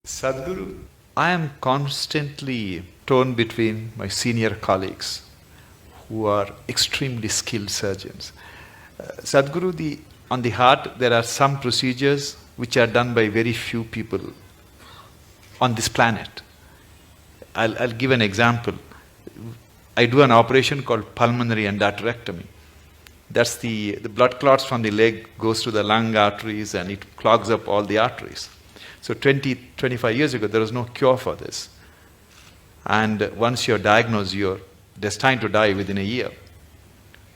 Sadhguru, I am constantly torn between my senior colleagues who are extremely skilled surgeons. Sadhguru, on the heart, there are some procedures which are done by very few people on this planet. I'll give an example. I do an operation called pulmonary endarterectomy. That's the blood clots from the leg goes to the lung arteries and it clogs up all the arteries. So 25 years ago, there was no cure for this. And once you're diagnosed, you're destined to die within a year.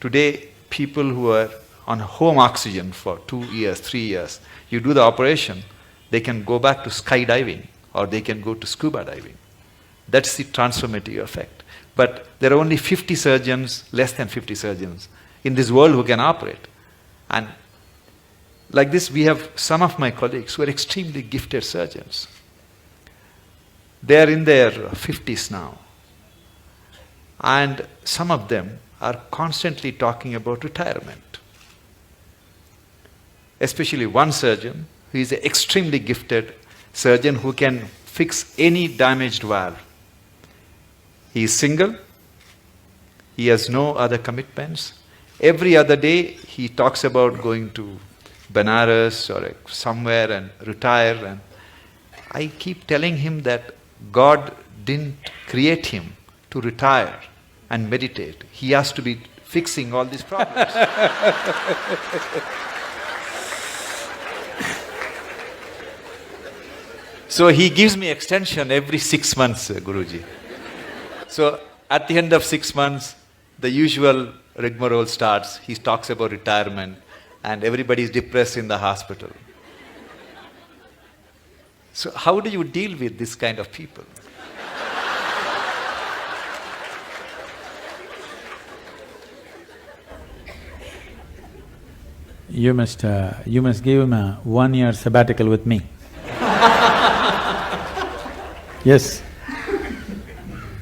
Today, people who are on home oxygen for 2 years, 3 years, you do the operation, they can go back to skydiving or they can go to scuba diving. That's the transformative effect. But there are only 50 surgeons, less than 50 surgeons in this world who can operate. And like this, we have some of my colleagues who are extremely gifted surgeons. They are in their 50s now. And some of them are constantly talking about retirement. Especially one surgeon who is an extremely gifted surgeon who can fix any damaged valve. He is single. He has no other commitments. Every other day he talks about going to Benares or somewhere and retire. And I keep telling him that God didn't create him to retire and meditate. He has to be fixing all these problems. So he gives me extension every 6 months, Guruji. So at the end of 6 months, the usual rigmarole starts. He talks about retirement and everybody is depressed in the hospital. So how do you deal with this kind of people? You must give him a 1-year sabbatical with me. Yes,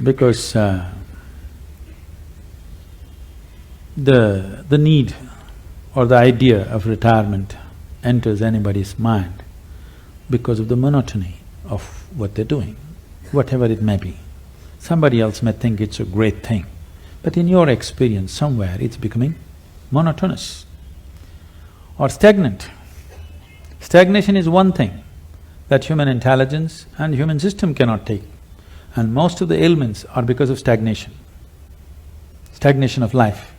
because the need or the idea of retirement enters anybody's mind because of the monotony of what they're doing, whatever it may be. Somebody else may think it's a great thing, but in your experience, somewhere it's becoming monotonous or stagnant. Stagnation is one thing that human intelligence and human system cannot take, and most of the ailments are because of stagnation of life.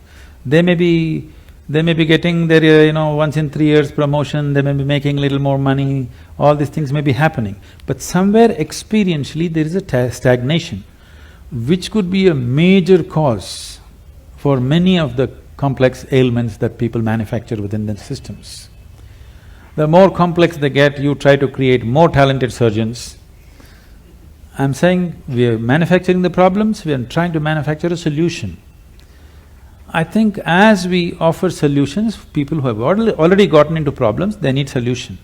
They may be getting their, once in 3 years promotion, they may be making little more money, all these things may be happening. But somewhere experientially there is a stagnation, which could be a major cause for many of the complex ailments that people manufacture within their systems. The more complex they get, you try to create more talented surgeons. I'm saying we are manufacturing the problems, we are trying to manufacture a solution. I think as we offer solutions, people who have already gotten into problems, they need solution.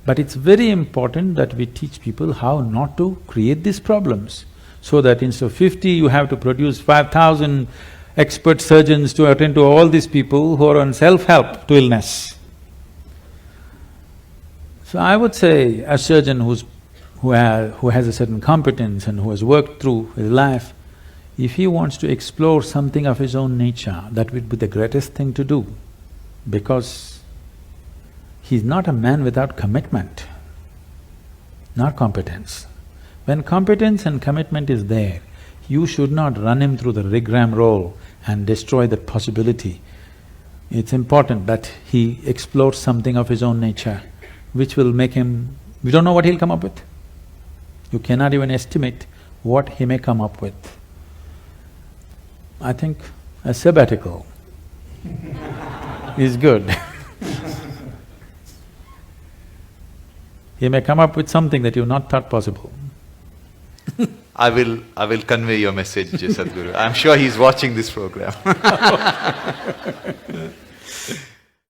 But it's very important that we teach people how not to create these problems, so that instead of 50, you have to produce 5,000 expert surgeons to attend to all these people who are on self-help to illness. So I would say a surgeon who has a certain competence and who has worked through his life, if he wants to explore something of his own nature, that would be the greatest thing to do, because he's not a man without commitment, not competence. When competence and commitment is there, you should not run him through the rigmarole and destroy that possibility. It's important that he explores something of his own nature, which will make him… we don't know what he'll come up with. You cannot even estimate what he may come up with. I think a sabbatical is good. He may come up with something that you've not thought possible. I will convey your message, Sadhguru. I'm sure he's watching this program.